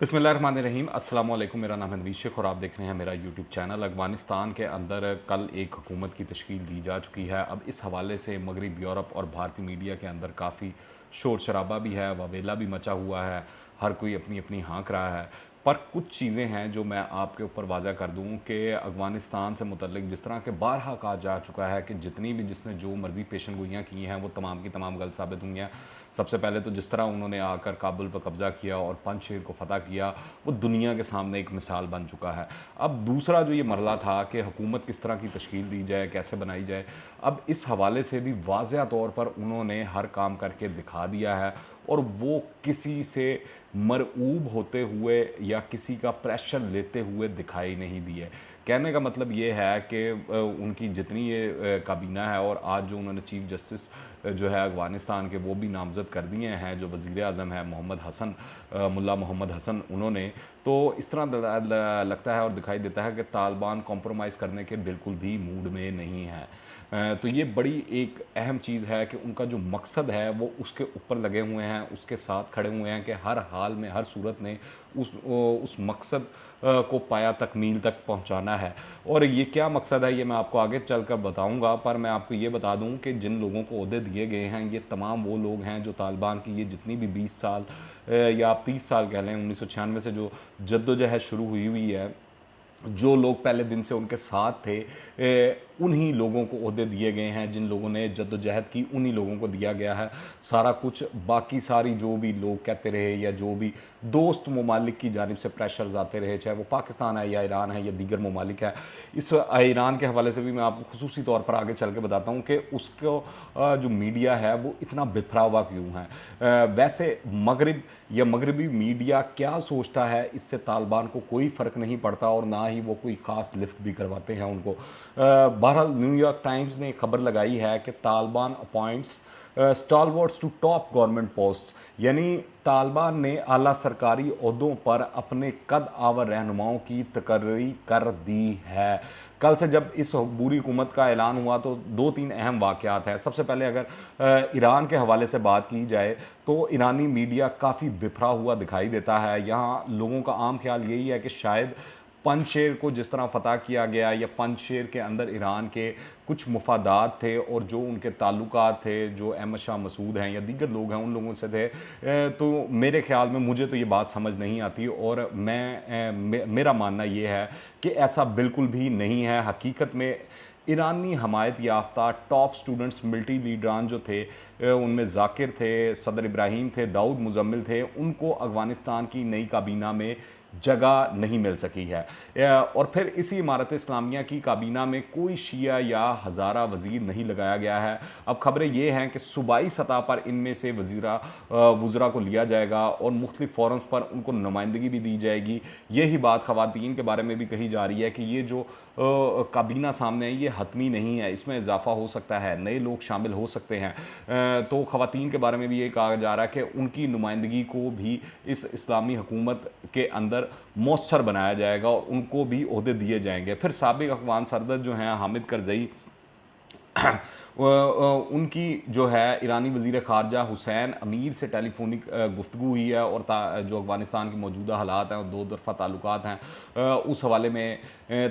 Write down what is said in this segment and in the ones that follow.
बिस्मिल्लाहिर्रहमानिर्रहीम। अस्सलाम वालेकुम। मेरा नाम है नवीद शेख और आप देख रहे हैं मेरा यूट्यूब चैनल। अफ़गानिस्तान के अंदर कल एक हुकूमत की तश्कील दी जा चुकी है। अब इस हवाले से मगरब यूरोप और भारतीय मीडिया के अंदर काफ़ी शोर शराबा भी है, ववेला भी मचा हुआ है, हर कोई अपनी अपनी हाँक रहा है। पर कुछ चीज़ें हैं जो मैं आपके ऊपर वाज़ा कर दूं कि अफ़गानिस्तान से मुतल्लिक जिस तरह के बारहा कहा जा चुका है कि जितनी भी जिसने जो मर्ज़ी पेशन गोइयाँ की हैं वो तमाम की तमाम गलत साबित हुई हैं। सबसे पहले तो जिस तरह उन्होंने आकर काबुल पर कब्ज़ा किया और पंजशेर को फ़तह किया, वो दुनिया के सामने एक मिसाल बन चुका है। अब दूसरा जो ये मरला था कि हुकूमत किस तरह की तश्कील दी जाए, कैसे बनाई जाए, अब इस हवाले से भी वाज़ह तौर पर उन्होंने हर काम करके दिखा दिया है और वो किसी से मरऊब होते हुए या किसी का प्रेशर लेते हुए दिखाई नहीं दिए। कहने का मतलब ये है कि उनकी जितनी ये काबीना है और आज जो उन्होंने चीफ जस्टिस जो है अफ़गानिस्तान के वो भी नामज़द कर दिए हैं, जो वज़ीर आज़म है मोहम्मद हसन, मुल्ला मोहम्मद हसन, उन्होंने तो इस तरह लगता है और दिखाई देता है कि तालिबान कॉम्प्रोमाइज़ करने के बिल्कुल भी मूड में नहीं है। तो ये बड़ी एक अहम चीज़ है कि उनका जो मकसद है वो उसके ऊपर लगे हुए हैं, उसके साथ खड़े हुए हैं कि हर हाल में हर सूरत में उस मकसद को पाया तकमील तक पहुंचाना है। और ये क्या मकसद है ये मैं आपको आगे चल कर बताऊँगा, पर मैं आपको ये बता दूं कि जिन लोगों को ओहदे दिए गए हैं ये तमाम वो लोग हैं जो तालिबान की ये जितनी भी 20 साल या आप 30 साल कह लें 1996 से जो जद्दोजहद शुरू हुई हुई है, जो लोग पहले दिन से उनके साथ थे, उन्हीं लोगों को ओहदे दिए गए हैं। जिन लोगों ने जद्दोजहद की उन्हीं लोगों को दिया गया है सारा कुछ। बाकी सारी जो भी लोग कहते रहे या जो भी दोस्त ममालिक की जानिब से प्रेशर्स आते रहे, चाहे वो पाकिस्तान है या ईरान है या दीगर ममालिक है। इस ईरान के हवाले से भी मैं आपको खुसूसी तौर पर आगे चल के बताता हूँ कि उसको जो मीडिया है वो इतना बिखरा हुआ क्यों है। वैसे मगरिब या मगरबी मीडिया क्या सोचता है इससे तालिबान को कोई फ़र्क नहीं पड़ता और ना ही वो कोई ख़ास लिफ्ट भी करवाते हैं उनको। बहरहाल न्यूयॉर्क टाइम्स ने खबर लगाई है कि Taliban appoints stalwarts to top government post, यानी तालिबान ने आला सरकारी ओहदों पर अपने कद आवर रहनुमाओं की तकर्री कर दी है। कल से जब इस बुरी हुकूमत का ऐलान हुआ तो दो तीन अहम वाक़यात हैं। सबसे पहले अगर ईरान के हवाले से बात की जाए तो ईरानी मीडिया काफ़ी बिखरा हुआ दिखाई देता है। यहाँ लोगों का आम ख्याल यही है कि शायद पंजशेर को जिस तरह फ़तह किया गया या पंजशेर के अंदर ईरान के कुछ मफादात थे और जो उनके ताल्लुकात थे, जो अहमद शाह मसूद हैं या दीगर लोग हैं उन लोगों से थे, तो मेरे ख्याल में मुझे तो ये बात समझ नहीं आती और मेरा मानना ये है कि ऐसा बिल्कुल भी नहीं है। हकीकत में ईरानी हमायत याफ्ता टॉप स्टूडेंट्स मिलिट्री लीडरान जो थे, उनमें जाकिर थे, सदर इब्राहिम थे, दाऊद मुजम्मिल थे, उनको अफ़गानिस्तान की नई काबीना में जगह नहीं मिल सकी है। और फिर इसी इमारत इस्लामिया की काबीना में कोई शिया या हज़ारा वज़ीर नहीं लगाया गया है। अब खबरें ये हैं कि सूबाई सतह पर इनमें से वज़रा को लिया जाएगा और मुख्तलिफ फोरम्स पर उनको नुमाइंदगी भी दी जाएगी। यही बात ख़वातीन के बारे में भी कही जा रही है कि ये जो काबीना सामने है ये हतमी नहीं है, इसमें इजाफा हो सकता है, नए लोग शामिल हो सकते हैं। तो ख़वातीन के बारे में भी ये कहा जा रहा है कि उनकी नुमाइंदगी को भी इस इस्लामी हुकूमत के अंदर मौसर बनाया जाएगा और उनको भी ओहदे दिए जाएंगे। फिर साबिक अफगान सदर जो हैं हामिद करज़ई, उनकी जो है ईरानी वज़ीर ख़ारजा हुसैन अमीर से टेलीफोनिक गुफ्तगू हुई है और जो अफ़गानिस्तान के मौजूदा हालात हैं और दो तरफ़ा ताल्लुकात हैं, उस हवाले में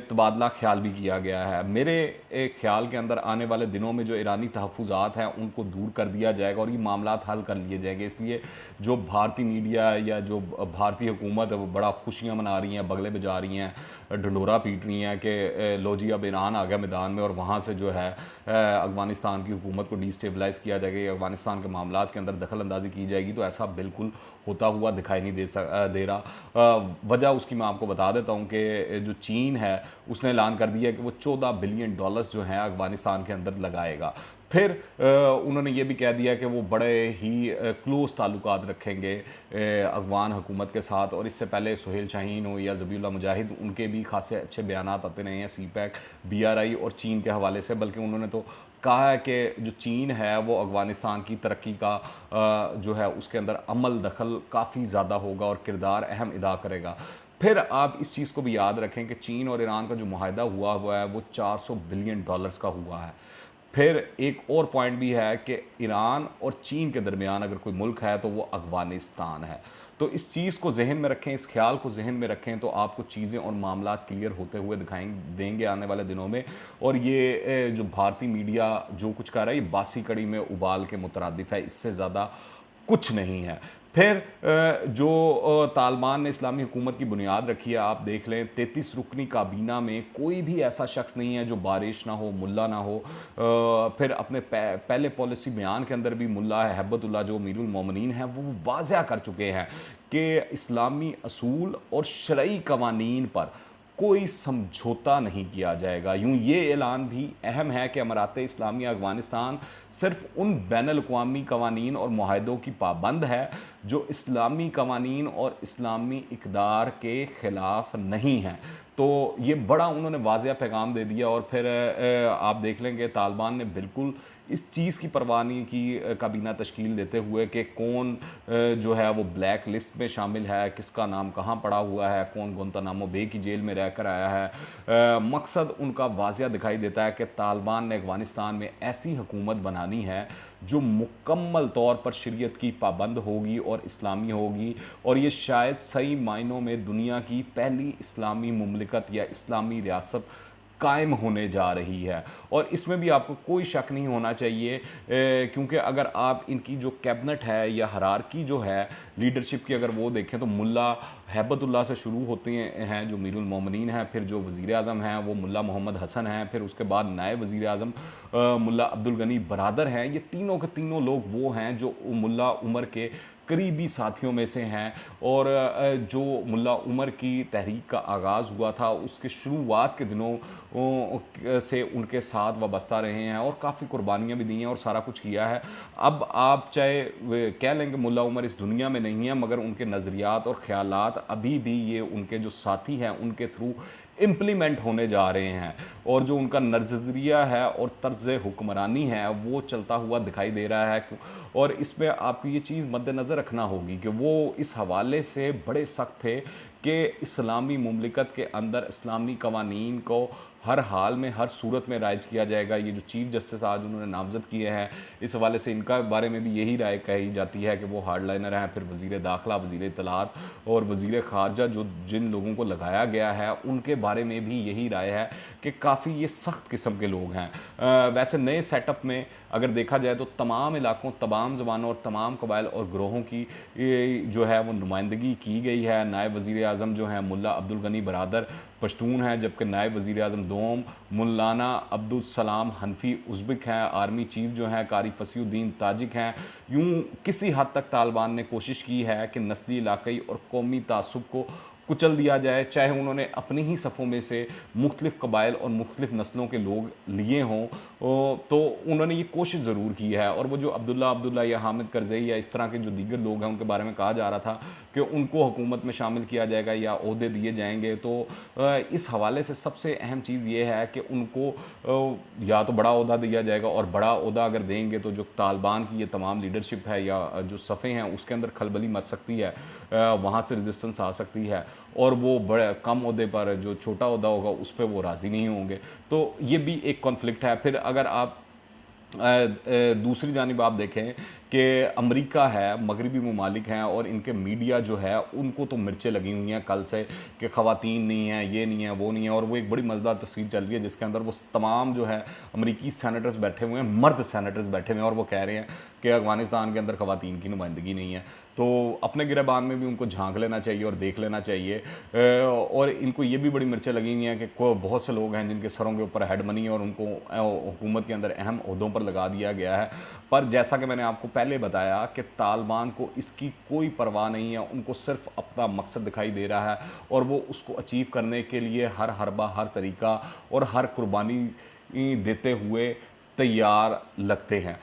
तबादला ख्याल भी किया गया है। मेरे एक ख्याल के अंदर आने वाले दिनों में जो ईरानी तहफ़्फ़ुज़ात हैं उनको दूर कर दिया जाएगा और ये मामलात हल कर लिए जाएंगे। इसलिए जो भारतीय मीडिया या जो भारतीय हुकूमत है वो बड़ा खुशियाँ मना रही हैं, बगले बजा रही हैं, ढंडोरा पीट रही हैं कि लो जी अब ईरान आ गया मैदान में और वहाँ से जो है अफ़गानिस्तान की हुकूमत को डिस्टेबलाइज़ किया जाएगा या अफ़गानिस्तान के मामलात के अंदर दखल अंदाजी की जाएगी, तो ऐसा बिल्कुल होता हुआ दिखाई नहीं दे रहा। वजह उसकी मैं आपको बता देता हूँ कि जो चीन है उसने ऐलान कर दिया कि वो $14 बिलियन जो हैं अफ़गानिस्तान के अंदर लगाएगा। फिर उन्होंने ये भी कह दिया कि वो बड़े ही क्लोज़ ताल्लुकात रखेंगे अफ़गान हुकूमत के साथ। और इससे पहले सुहेल शाहीन हो या ज़बीउल्लाह मुजाहिद, उनके भी खासे अच्छे बयानात आते रहे हैं सीपैक, BRI और चीन के हवाले से। बल्कि उन्होंने तो कहा है कि जो चीन है वो अफ़गानिस्तान की तरक्की का जो है उसके अंदर अमल दखल काफ़ी ज़्यादा होगा और किरदार अहम अदा करेगा। फिर आप इस चीज़ को भी याद रखें कि चीन और ईरान का जो मुआहदा हुआ है वो $400 बिलियन का हुआ है। फिर एक और पॉइंट भी है कि ईरान और चीन के दरमियान अगर कोई मुल्क है तो वो अफ़गानिस्तान है। तो इस चीज़ को जहन में रखें, इस ख्याल को जहन में रखें, तो आपको चीज़ें और मामलात क्लियर होते हुए दिखाई देंगे आने वाले दिनों में। और ये जो भारतीय मीडिया जो कुछ कर रहा है, ये बासी कड़ी में उबाल के मुतरादिफ है, इससे ज़्यादा कुछ नहीं है। फिर जो तालिबान ने इस्लामी हुकूमत की बुनियाद रखी है, आप देख लें 33 रुकनी काबीना में कोई भी ऐसा शख्स नहीं है जो बारिश ना हो, मुल्ला ना हो। फिर अपने पहले पॉलिसी बयान के अंदर भी मुल्ला हैबतुल्लाह जो अमीरुल मोमिनीन हैं वो वाज़ह कर चुके हैं कि इस्लामी असूल और शरई कवानीन पर कोई समझौता नहीं किया जाएगा। यूँ ये ऐलान भी अहम है कि अमारात इस्लामी अफ़गानिस्तान सिर्फ उन बैनुल-अक़वामी कवानीन और मुआहदों की पाबंद है जो इस्लामी कवानीन और इस्लामी इक़दार के ख़िलाफ़ नहीं हैं। तो ये बड़ा उन्होंने वाज़ेह पैगाम दे दिया। और फिर आप देख लेंगे तालिबान ने बिल्कुल इस चीज़ की परवाह नहीं की काबीना तश्कील देते हुए कि कौन जो है वो ब्लैक लिस्ट में शामिल है, किसका नाम कहाँ पड़ा हुआ है, कौन गुंतानामो बे की जेल में रहकर आया है। मकसद उनका वाज़ेह दिखाई देता है कि तालिबान ने अफ़गानिस्तान में ऐसी हुकूमत बनानी है जो मुकम्मल तौर पर शरीयत की पाबंद होगी और इस्लामी होगी। और ये शायद सही मायनों में दुनिया की पहली इस्लामी मुमलिकत या इस्लामी रियासत कायम होने जा रही है। और इसमें भी आपको कोई शक नहीं होना चाहिए, क्योंकि अगर आप इनकी जो कैबिनेट है या हरारकी जो है लीडरशिप की अगर वो देखें तो मुल्ला हैबतुल्लाह से शुरू होते हैं जो अमीरुल मोमिनीन हैं, फिर जो वज़ीर आज़म हैं वो मुल्ला मोहम्मद हसन हैं, फिर उसके बाद नायब वज़ीर आज़म मुल्ला अब्दुल गनी बरादर हैं। ये तीनों के तीनों लोग वो हैं जो मुल्ला उमर के करीबी साथियों में से हैं। और जो मुल्ला उमर की तहरीक का आगाज़ हुआ था उसके शुरुआत के दिनों से उनके साथ वाबस्ता रहे हैं और काफ़ी कुर्बानियाँ भी दी हैं और सारा कुछ किया है। अब आप चाहे कह लें कि मुल्ला उमर इस दुनिया में नहीं है, मगर उनके नज़रियात और ख़यालात अभी भी ये उनके जो साथी हैं उनके थ्रू इम्प्लीमेंट होने जा रहे हैं। और जो उनका नज़रिया है और तर्ज़ हुक्मरानी है वो चलता हुआ दिखाई दे रहा है। और इसमें आपको ये चीज़ मद्देनज़र रखना होगी कि वो इस हवाले से बड़े सख्त थे कि इस्लामी मुमलिकत के अंदर इस्लामी कवानीन को हर हाल में हर सूरत में राइज किया जाएगा। ये जो चीफ़ जस्टिस आज उन्होंने नामज़द किए हैं, इस हवाले से इनका बारे में भी यही राय कही जाती है कि वो हार्ड लाइनर हैं। फिर वज़ीर दाखिला, वज़ीर इत्तलात और वज़ीर ख़ारजा जो जिन लोगों को लगाया गया है उनके बारे में भी यही राय है कि काफ़ी ये सख्त किस्म के लोग हैं। वैसे नए सेटअप में अगर देखा जाए तो तमाम इलाकों, तमाम ज़बानों और तमाम कबाइल और ग्रोहों की जो है वो नुमाइंदगी की गई है। नायब वज़ीर आज़म जो हैं मुल्ला अब्दुल गनी बरादर पश्तून हैं, जबकि नायब वज़ीर आज़म दोम मौलाना अब्दुल सलाम हनफी उज़्बेक हैं। आर्मी चीफ जो हैं कारी फसीउद्दीन ताजिक हैं। यूँ किसी हद तक तालिबान ने कोशिश की है कि नस्ली, इलाक़ाई और कौमी तासुब को कुचल दिया जाए, चाहे उन्होंने अपनी ही सफ़ों में से मुख्तलिफ़ कबाइल और मुख्तलिफ़ नस्लों के लोग लिए हों। तो उन्होंने ये कोशिश ज़रूर की है। और वो जो अब्दुल्ला या हामिद करज़ई या इस तरह के जो दीगर लोग हैं उनके बारे में कहा जा रहा था कि उनको हुकूमत में शामिल किया जाएगा या ओहदे दिए जाएंगे, तो इस हवाले से सबसे अहम चीज़ ये है कि उनको या तो बड़ा ओहदा दिया जाएगा, और बड़ा ओहदा अगर देंगे तो जो तालिबान की ये तमाम लीडरशिप है या जो सफ़े हैं उसके अंदर खलबली मच सकती है, वहाँ से रेजिस्टेंस आ सकती है। और वो बड़े कम ओहदे पर जो छोटा ओहदा होगा उस पर वो राज़ी नहीं होंगे। तो ये भी एक कॉन्फ्लिक्ट है। फिर अगर आप दूसरी जानिब आप देखें कि अमेरिका है, मगरबी ममालिक हैं और इनके मीडिया जो है उनको तो मिर्चें लगी हुई हैं कल से कि ख़वातीन नहीं हैं, ये नहीं है, वो नहीं है। और वो एक बड़ी मज़ेदार तस्वीर चल रही है जिसके अंदर वो तमाम जो है अमेरिकी सैनेटर्स बैठे हुए हैं, मर्द सैनेटर्स बैठे हुए हैं, और वो कह रहे हैं कि अफ़गानिस्तान के अंदर ख़वातीन की नुमाइंदगी नहीं है। तो अपने गिरबान में भी उनको झांक लेना चाहिए और देख लेना चाहिए। और इनको ये भी बड़ी मिर्चें लगी हुई हैं कि बहुत से लोग हैं जिनके सरों के ऊपर हेड मनी और उनको हुकूमत के अंदर अहम ओहदों पर लगा दिया गया है। पर जैसा कि मैंने आपको पहले बताया कि तालिबान को इसकी कोई परवाह नहीं है, उनको सिर्फ अपना मकसद दिखाई दे रहा है और वो उसको अचीव करने के लिए हर हरबा, हर तरीका और हर कुर्बानी देते हुए तैयार लगते हैं।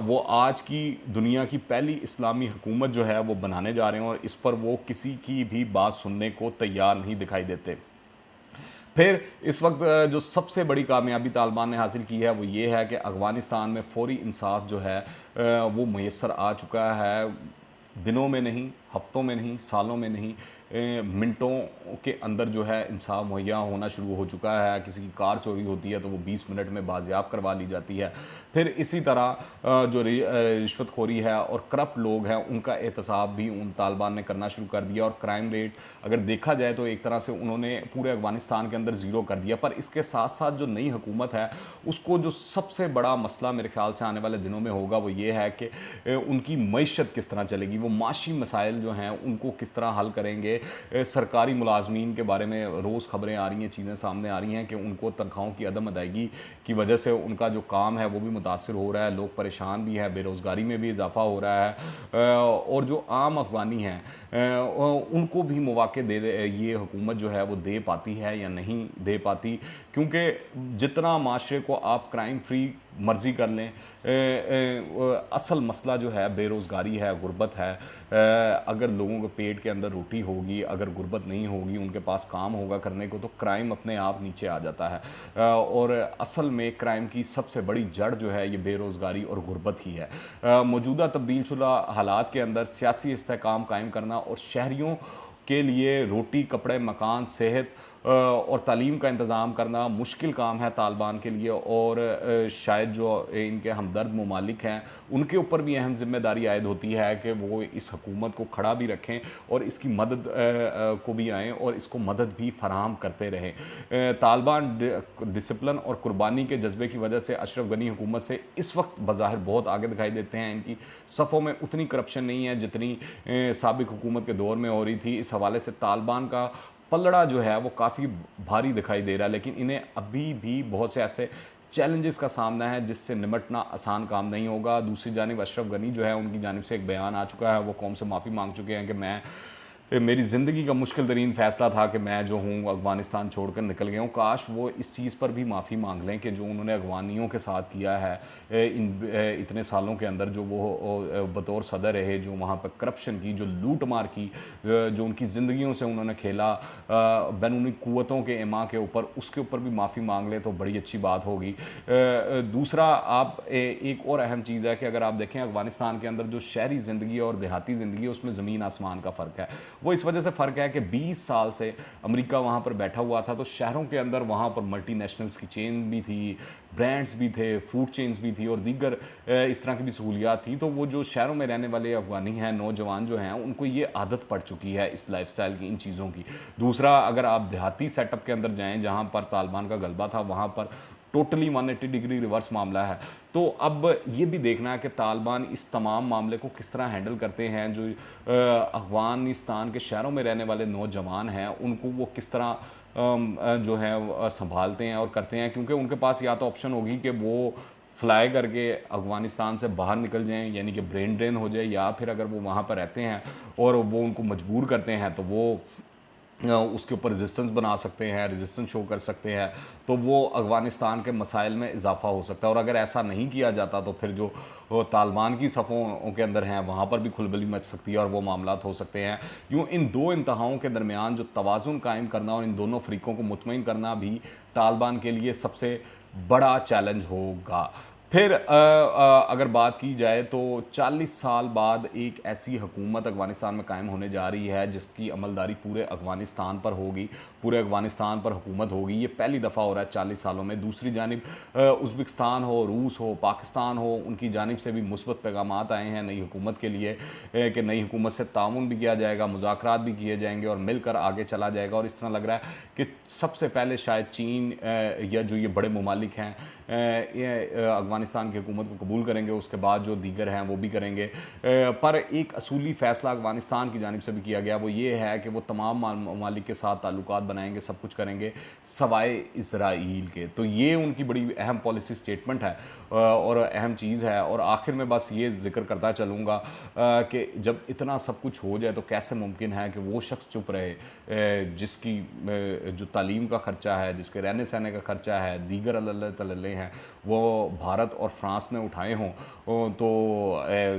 वो आज की दुनिया की पहली इस्लामी हुकूमत जो है वो बनाने जा रहे हैं और इस पर वो किसी की भी बात सुनने को तैयार नहीं दिखाई देते। फिर इस वक्त जो सबसे बड़ी कामयाबी तालिबान ने हासिल की है वो ये है कि अफ़गानिस्तान में फ़ौरी इंसाफ जो है वो मैसर आ चुका है। दिनों में नहीं, हफ्तों में नहीं, सालों में नहीं, मिनटों के अंदर जो है इंसाफ मुहैया होना शुरू हो चुका है। किसी की कार चोरी होती है तो वो 20 मिनट में बाजियाब करवा ली जाती है। फिर इसी तरह जो रिश्वतखोरी है और करप्ट लोग हैं उनका एहतसाब भी उन तालिबान ने करना शुरू कर दिया, और क्राइम रेट अगर देखा जाए तो एक तरह से उन्होंने पूरे अफगानिस्तान के अंदर ज़ीरो कर दिया। पर इसके साथ साथ जो नई हुकूमत है उसको जो सबसे बड़ा मसला मेरे ख्याल से आने वाले दिनों में होगा वो ये है कि उनकी मईशत किस तरह चलेगी, वो माशी मसाइल जो हैं उनको किस तरह हल करेंगे। सरकारी मुलाजमीन के बारे में रोज़ खबरें आ रही हैं, चीज़ें सामने आ रही हैं कि उनको तनख्वाहों की अदम अदायगी की वजह से उनका जो काम है वो भी मुतासर हो रहा है, लोग परेशान भी हैं, बेरोज़गारी में भी इजाफा हो रहा है, और जो आम अफगानी हैं उनको भी मौके ये हुकूमत जो है वो दे पाती है या नहीं दे पाती। क्योंकि जितना माशरे को आप क्राइम फ्री मर्ज़ी कर लें, असल मसला जो है बेरोज़गारी है, गुर्बत है। अगर लोगों के पेट के अंदर रोटी होगी, अगर गुर्बत नहीं होगी, उनके पास काम होगा करने को, तो क्राइम अपने आप नीचे आ जाता है। और असल में क्राइम की सबसे बड़ी जड़ जो है ये बेरोज़गारी और गुर्बत ही है। मौजूदा तब्दील शुदा हालात के अंदर सियासी इस्तेहकाम कायम करना और शहरियों के लिए रोटी, कपड़े, मकान, सेहत और तालीम का इंतज़ाम करना मुश्किल काम है तालिबान के लिए। और शायद जो इनके हमदर्द ममालिक हैं उनके ऊपर भी अहम ज़िम्मेदारी आयद होती है कि वो इस हुकूमत को खड़ा भी रखें और इसकी मदद को भी आएँ और इसको मदद भी फराहम करते रहें। तालिबान डिसिप्लिन और कुर्बानी के जज्बे की वजह से अशरफ गनी हुकूमत से इस वक्त बज़ाहिर बहुत आगे दिखाई देते हैं। इनकी सफ़ों में उतनी करप्शन नहीं है जितनी साबिक हुकूमत के दौर में हो रही थी। इस हवाले से तालिबान का पलड़ा जो है वो काफ़ी भारी दिखाई दे रहा है, लेकिन इन्हें अभी भी बहुत से ऐसे चैलेंजेस का सामना है जिससे निमटना आसान काम नहीं होगा। दूसरी जानिब अशरफ गनी जो है उनकी जानिब से एक बयान आ चुका है, वो कौम से माफ़ी मांग चुके हैं कि मेरी ज़िंदगी का मुश्किल तरीन फ़ैसला था कि मैं जो हूँ अफ़गानिस्तान छोड़कर निकल गया हूँ। काश वो इस चीज़ पर भी माफ़ी मांग लें कि जो उन्होंने अफ़गानियों के साथ किया है इतने सालों के अंदर, जो वो बतौर सदर रहे, जो वहाँ पर करप्शन की, जो लूट मार की, जो उनकी ज़िंदगियों से उन्होंने खेला बैरूनी क़ुव्वतों के इमा के ऊपर, उसके ऊपर भी माफ़ी मांग लें तो बड़ी अच्छी बात होगी। दूसरा, आप एक और अहम चीज़ है कि अगर आप देखें अफ़गानिस्तान के अंदर जो शहरी ज़िंदगी और देहाती ज़िंदगी है उसमें ज़मीन आसमान का फ़र्क है। वो इस वजह से फ़र्क है कि 20 साल से अमेरिका वहाँ पर बैठा हुआ था, तो शहरों के अंदर वहाँ पर मल्टीनेशनल्स की चेन भी थी, ब्रांड्स भी थे, फूड चेन्स भी थी और दीगर इस तरह की भी सहूलियात थी। तो वो जो शहरों में रहने वाले अफ़गानी हैं, नौजवान जो हैं, उनको ये आदत पड़ चुकी है इस लाइफस्टाइल की, इन चीज़ों की। दूसरा, अगर आप देहाती सेटअप के अंदर जाएँ जहाँ पर तालिबान का गलबा था, वहाँ पर टोटली 180 डिग्री रिवर्स मामला है। तो अब ये भी देखना है कि तालिबान इस तमाम मामले को किस तरह हैंडल करते हैं। जो अफ़गानिस्तान के शहरों में रहने वाले नौजवान हैं उनको वो किस तरह जो है संभालते हैं और करते हैं, क्योंकि उनके पास या तो ऑप्शन होगी कि वो फ्लाई करके अफ़गानिस्तान से बाहर निकल जाएं, यानी कि ब्रेन ड्रेन हो जाए, या फिर अगर वो वहाँ पर रहते हैं और वो उनको मजबूर करते हैं तो वो उसके ऊपर रेजिस्टेंस बना सकते हैं, रेजिस्टेंस शो कर सकते हैं, तो वो अफ़गानिस्तान के मसाइल में इजाफा हो सकता है। और अगर ऐसा नहीं किया जाता तो फिर जो तालिबान की सफ़ों के अंदर हैं वहाँ पर भी खुलबली मच सकती है और वो मामलात हो सकते हैं। यूँ इन दो इंतहाओं के दरमियान जो तवाज़ुन कायम करना और इन दोनों फ़रीक़ों को मुतमईन करना भी तालिबान के लिए सबसे बड़ा चैलेंज होगा। फिर अगर बात की जाए तो 40 साल बाद एक ऐसी हुकूमत अफ़गानिस्तान में कायम होने जा रही है जिसकी अमलदारी पूरे अफ़गानिस्तान पर होगी, पूरे अफ़गानिस्तान पर हुकूमत होगी। ये पहली दफ़ा हो रहा है 40 सालों में। दूसरी जानिब उज़्बेकिस्तान हो, रूस हो, पाकिस्तान हो, उनकी जानिब से भी मुस्बत पैगामात आए हैं नई हुकूमत के लिए कि नई हुकूमत से ताउन भी किया जाएगा, मुज़ाकरात भी किए जाएंगे और मिलकर आगे चला जाएगा। और इस तरह लग रहा है कि सबसे पहले शायद चीन या जो ये बड़े ममालिक हैं अफ़गानिस्तान की हुकूमत को कबूल करेंगे, उसके बाद जो दीगर हैं वो भी करेंगे। पर एक असूली फ़ैसला अफ़गानिस्तान की जानिब से भी किया गया, वो ये है कि वो तमाम ममालिक के साथ ताल्लुकात बनाएंगे, सब कुछ करेंगे सवाए इसराइल के। तो ये उनकी बड़ी अहम पॉलिसी स्टेटमेंट है और अहम चीज़ है। और आखिर में बस ये जिक्र करता चलूँगा कि जब इतना सब कुछ हो जाए तो कैसे मुमकिन है कि वो शख्स चुप रहे जिसकी जो तालीम का ख़र्चा है, जिसके रहने सहने का ख़र्चा है, दीगर अल्लाह तल्ले हैं, वो भारत और फ्रांस ने उठाए हों। तो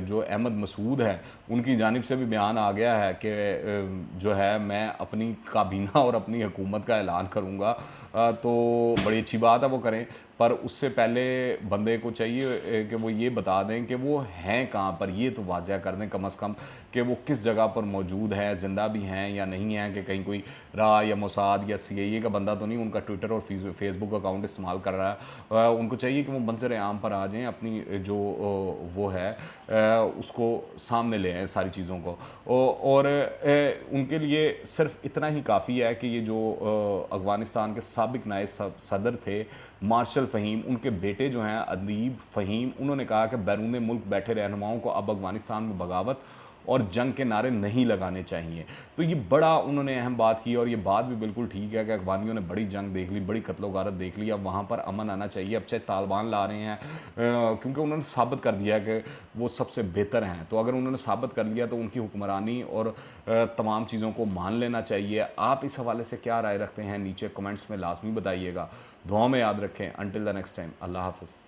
जो अहमद मसूद हैं उनकी जानिब से भी बयान आ गया है कि जो है मैं अपनी काबीना और अपनी हुकूमत का ऐलान करूँगा। तो बड़ी अच्छी बात है वो करें। पर उससे पहले बंदे को चाहिए कि वो ये बता दें कि वो हैं कहाँ पर, ये तो वाज़ह कर दें कम से कम कि वो किस जगह पर मौजूद है, ज़िंदा भी हैं या नहीं हैं, कि कहीं कोई राह या मोसाद या CIA का बंदा तो नहीं उनका ट्विटर और फेसबुक अकाउंट इस्तेमाल कर रहा है। उनको चाहिए कि वो मंजर आम पर आ जाएँ, अपनी जो वो है उसको सामने ले आएँ सारी चीज़ों को। और उनके लिए सिर्फ इतना ही काफ़ी है कि ये जो अफ़गानिस्तान के साबिक नायब सदर थे मार्शल फ़हीम, उनके बेटे जो हैं अदीब फ़हीम, उन्होंने कहा कि बैरून मुल्क बैठे रहनुमाओं को अब अफ़गानिस्तान में बगावत और जंग के नारे नहीं लगाने चाहिए। तो ये बड़ा उन्होंने अहम बात की, और ये बात भी बिल्कुल ठीक है कि अफ़गानियों ने बड़ी जंग देख ली, बड़ी कत्लो गारत देख ली, अब वहाँ पर अमन आना चाहिए। अब चाहे तालिबान ला रहे हैं, क्योंकि उन्होंने साबित कर दिया कि वो सबसे बेहतर हैं, तो अगर उन्होंने साबित कर लिया तो उनकी हुक्मरानी और तमाम चीज़ों को मान लेना चाहिए। आप इस हवाले से क्या राय रखते हैं, नीचे कमेंट्स में लाजमी बताइएगा। दुआ में याद रखें। अनटिल द नेक्स्ट टाइम, अल्लाह हाफ़िज़।